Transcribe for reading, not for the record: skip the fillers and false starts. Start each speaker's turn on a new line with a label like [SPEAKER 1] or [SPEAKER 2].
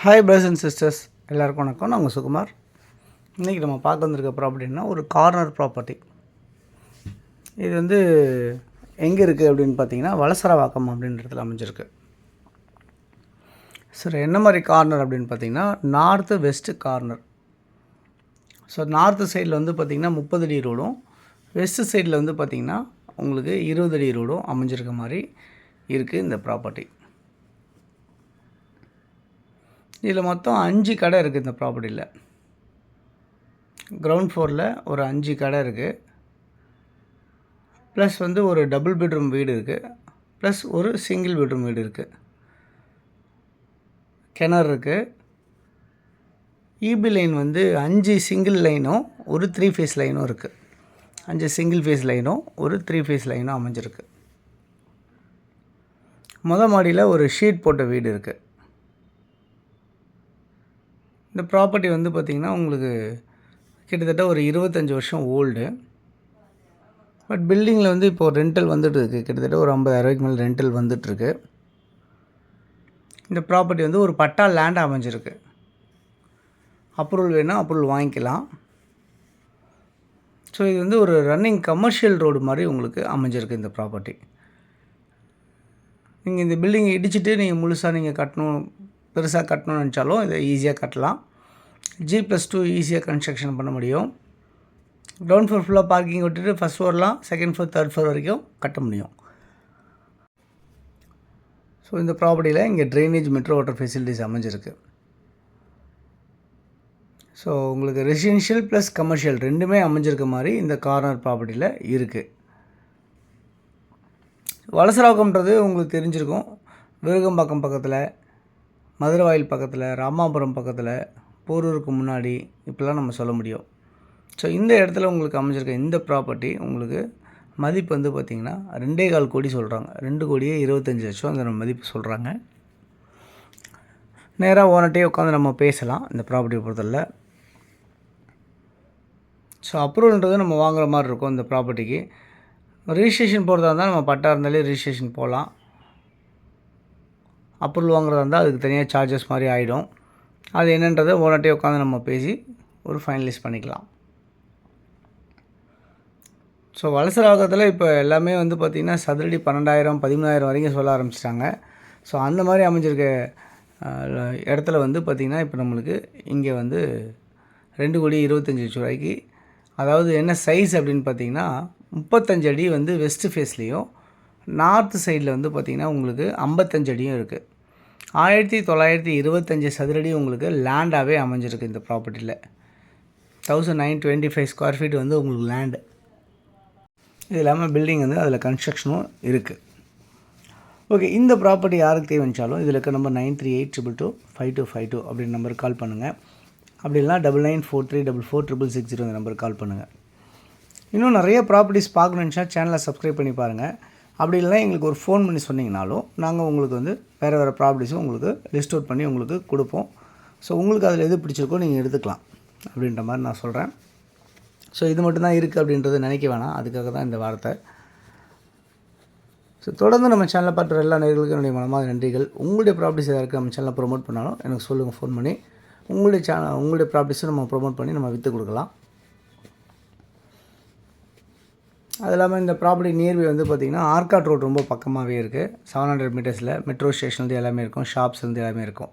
[SPEAKER 1] Hi brothers and sisters, எல்லாருக்கும் வணக்கம். நான் உங்கள் சுகுமார். இன்றைக்கி நம்ம பார்க்க வந்திருக்க ப்ராப்பர்ட்டின்னா ஒரு கார்னர் ப்ராப்பர்ட்டி. இது வந்து எங்கே இருக்குது அப்படின்னு பார்த்தீங்கன்னா வலசரவாக்கம் அப்படின்ற இடத்துல அமைஞ்சிருக்கு. சரி, என்ன மாதிரி கார்னர் அப்படின்னு பார்த்தீங்கன்னா north west corner. So north சைடில் வந்து பார்த்திங்கன்னா 30 அடி ரோடும், வெஸ்ட்டு சைடில் வந்து பார்த்திங்கன்னா உங்களுக்கு 20 அடி ரோடும் அமைஞ்சிருக்க மாதிரி இருக்குது இந்த ப்ராப்பர்ட்டி. இதில் மொத்தம் 5 கடை இருக்குது இந்த ப்ராப்பர்ட்டியில். கிரவுண்ட் ஃப்ளோரில் ஒரு 5 கடை இருக்குது, ப்ளஸ் வந்து ஒரு டபுள் பெட்ரூம் வீடு இருக்குது, ப்ளஸ் ஒரு சிங்கிள் பெட்ரூம் வீடு இருக்குது, கிணறு இருக்குது. இபி லைன் வந்து 5 சிங்கிள் லைனும் ஒரு 3 ஃபேஸ் லைனும் இருக்குது. 5 சிங்கிள் ஃபேஸ் லைனும் ஒரு 3 ஃபேஸ் லைனும் அமைஞ்சிருக்கு. மாடியில் ஒரு ஷீட் போட்ட வீடு இருக்குது. இந்த ப்ராப்பர்ட்டி வந்து பார்த்திங்கன்னா உங்களுக்கு கிட்டத்தட்ட ஒரு 25 வருஷம் ஓல்டு. பட் பில்டிங்கில் வந்து இப்போது ரெண்டல் வந்துட்டு இருக்குது. கிட்டத்தட்ட ஒரு 50,000 மேலே ரெண்டல் வந்துட்டுருக்கு. இந்த ப்ராப்பர்ட்டி வந்து ஒரு பட்டா லேண்ட் அமைஞ்சிருக்கு. அப்ரூவல் வேணால் அப்ரூவல் வாங்கிக்கலாம். ஸோ இது வந்து ஒரு ரன்னிங் கமர்ஷியல் ரோடு மாதிரி உங்களுக்கு அமைஞ்சிருக்கு இந்த ப்ராப்பர்ட்டி. நீங்கள் இந்த பில்டிங்கை இடிச்சிட்டு நீங்கள் முழுசாக நீங்கள் கட்டணும், பெருசாக கட்டணும்னு நினச்சாலும் இதை ஈஸியாக கட்டலாம். G+2 ஈஸியாக கன்ஸ்ட்ரக்ஷன் பண்ண முடியும். கிரவுண்ட் ஃப்ளோர் ஃபுல்லாக பார்க்கிங் விட்டுட்டு ஃபஸ்ட் ஃப்ளோர்லாம் செகண்ட் ஃப்ளோர் தேர்ட் ஃப்ளோர் வரைக்கும் கட்ட முடியும். ஸோ இந்த ப்ராப்பர்ட்டியில் இங்கே ட்ரைனேஜ் மெட்ரோ வாட்டர் ஃபெசிலிட்டிஸ் அமைஞ்சிருக்கு. ஸோ உங்களுக்கு ரெசிடென்ஷியல் ப்ளஸ் கமர்ஷியல் ரெண்டுமே அமைஞ்சிருக்க மாதிரி இந்த கார்னர் ப்ராப்பர்ட்டியில் இருக்குது. வலசரவாக்கம்ன்றது உங்களுக்கு தெரிஞ்சிருக்கும். விருகம்பாக்கம் பக்கத்தில், மதுரவாயில் பக்கத்தில், ராமாபுரம் பக்கத்தில், போரூருக்கு முன்னாடி இப்படிலாம் நம்ம சொல்ல முடியும். ஸோ இந்த இடத்துல உங்களுக்கு அமைஞ்சிருக்க இந்த ப்ராப்பர்ட்டி உங்களுக்கு மதிப்பு வந்து பார்த்திங்கன்னா 2.25 கோடி சொல்கிறாங்க. 2,25,00,000 அந்த மதிப்பு சொல்கிறாங்க. நேராக ஓனர்ட்டே உட்காந்து நம்ம பேசலாம் இந்த ப்ராப்பர்ட்டியை பொறுத்தவரை. ஸோ அப்ரூவல்ன்றது நம்ம வாங்குகிற மாதிரி இருக்கும். இந்த ப்ராப்பர்ட்டிக்கு ரிஜிஸ்ட்ரேஷன் போகிறதா இருந்தால் நம்ம பட்டா இருந்தாலே ரிஜிஸ்ட்ரேஷன் போகலாம். அப்ரூவல் வாங்குறதா இருந்தால் அதுக்கு தனியாக சார்ஜஸ் மாதிரி ஆகிடும். அது என்னன்றதை ஓனர்ட்டே உட்காந்து நம்ம பேசி ஒரு ஃபைனலைஸ் பண்ணிக்கலாம். ஸோ வலசரவாக்கத்தில் இப்போ எல்லாமே வந்து பார்த்திங்கன்னா சதுரடி 12,000 13,000 வரைக்கும் சொல்ல ஆரம்பிச்சிட்டாங்க. ஸோ அந்த மாதிரி அமைஞ்சிருக்க இடத்துல வந்து பார்த்திங்கன்னா இப்போ நம்மளுக்கு இங்கே வந்து 2,25,00,000 அதாவது என்ன சைஸ் அப்படின்னு பார்த்திங்கன்னா 35 அடி வந்து வெஸ்ட்டு ஃபேஸ்லேயும், நார்த்து சைடில் வந்து பார்த்திங்கன்னா உங்களுக்கு 55 அடியும் இருக்குது. 1925 சதுரடி உங்களுக்கு லேண்டாகவே அமைஞ்சிருக்கு இந்த ப்ராப்பர்ட்டியில். 1925 ஸ்கொயர் ஃபீட் வந்து உங்களுக்கு லேண்டு. இது இல்லாமல் பில்டிங் வந்து அதில் கன்ஸ்ட்ரக்ஷனும் இருக்குது. ஓகே, இந்த ப்ராப்பர்ட்டி யாருக்கு தேவைச்சாலும் இதில் இருக்க நம்பர் 9382225252 அப்படின்ற நம்பருக்கு கால் பண்ணுங்கள். அப்படி இல்லைனா 9943444660 அந்த நம்பருக்கு கால் பண்ணுங்கள். இன்னும் நிறைய ப்ராப்பர்ட்டிஸ் பார்க்கணுன்னு சேனலை சப்ஸ்கிரைப் பண்ணி பாருங்கள். அப்படி இல்லைனா எங்களுக்கு ஒரு ஃபோன் பண்ணி சொன்னிங்கனாலும் நாங்கள் உங்களுக்கு வந்து வேறு ப்ராப்பர்ட்டிஸும் உங்களுக்கு லிஸ்ட் அவுட் பண்ணி உங்களுக்கு கொடுப்போம். ஸோ உங்களுக்கு அதில் எது பிடிச்சிருக்கோ நீங்கள் எடுத்துக்கலாம் அப்படின்ற மாதிரி நான் சொல்கிறேன். ஸோ இது மட்டும்தான் இருக்குது அப்படின்றது நினைக்க வேணாம், அதுக்காக தான் இந்த வார்த்தை. ஸோ தொடர்ந்து நம்ம சேனலை பார்க்குற எல்லா நேயர்களுக்கும் என்னுடைய மனமார்ந்த நன்றிகள். உங்களுடைய ப்ராப்பர்ட்டிஸ் எதாவது நம்ம சேனலை ப்ரொமோட் பண்ணாலும் எனக்கு சொல்லுங்கள், ஃபோன் பண்ணி உங்களுடைய ப்ராப்பர்ட்டிஸும் நம்ம ப்ரொமோட் பண்ணி நம்ம விற்று கொடுக்கலாம். அது இல்லாமல் இந்த ப்ராப்பர்ட்டி நியர்பை வந்து பார்த்திங்கன்னா ஆர்காட் ரோடு ரொம்ப பக்கமாகவே இருக்குது. 700 மீட்டர்ஸில் மெட்ரோ ஸ்டேஷன்லேருந்து எல்லாமே இருக்கும், ஷாப்ஸ்லேருந்து எல்லாமே இருக்கும்.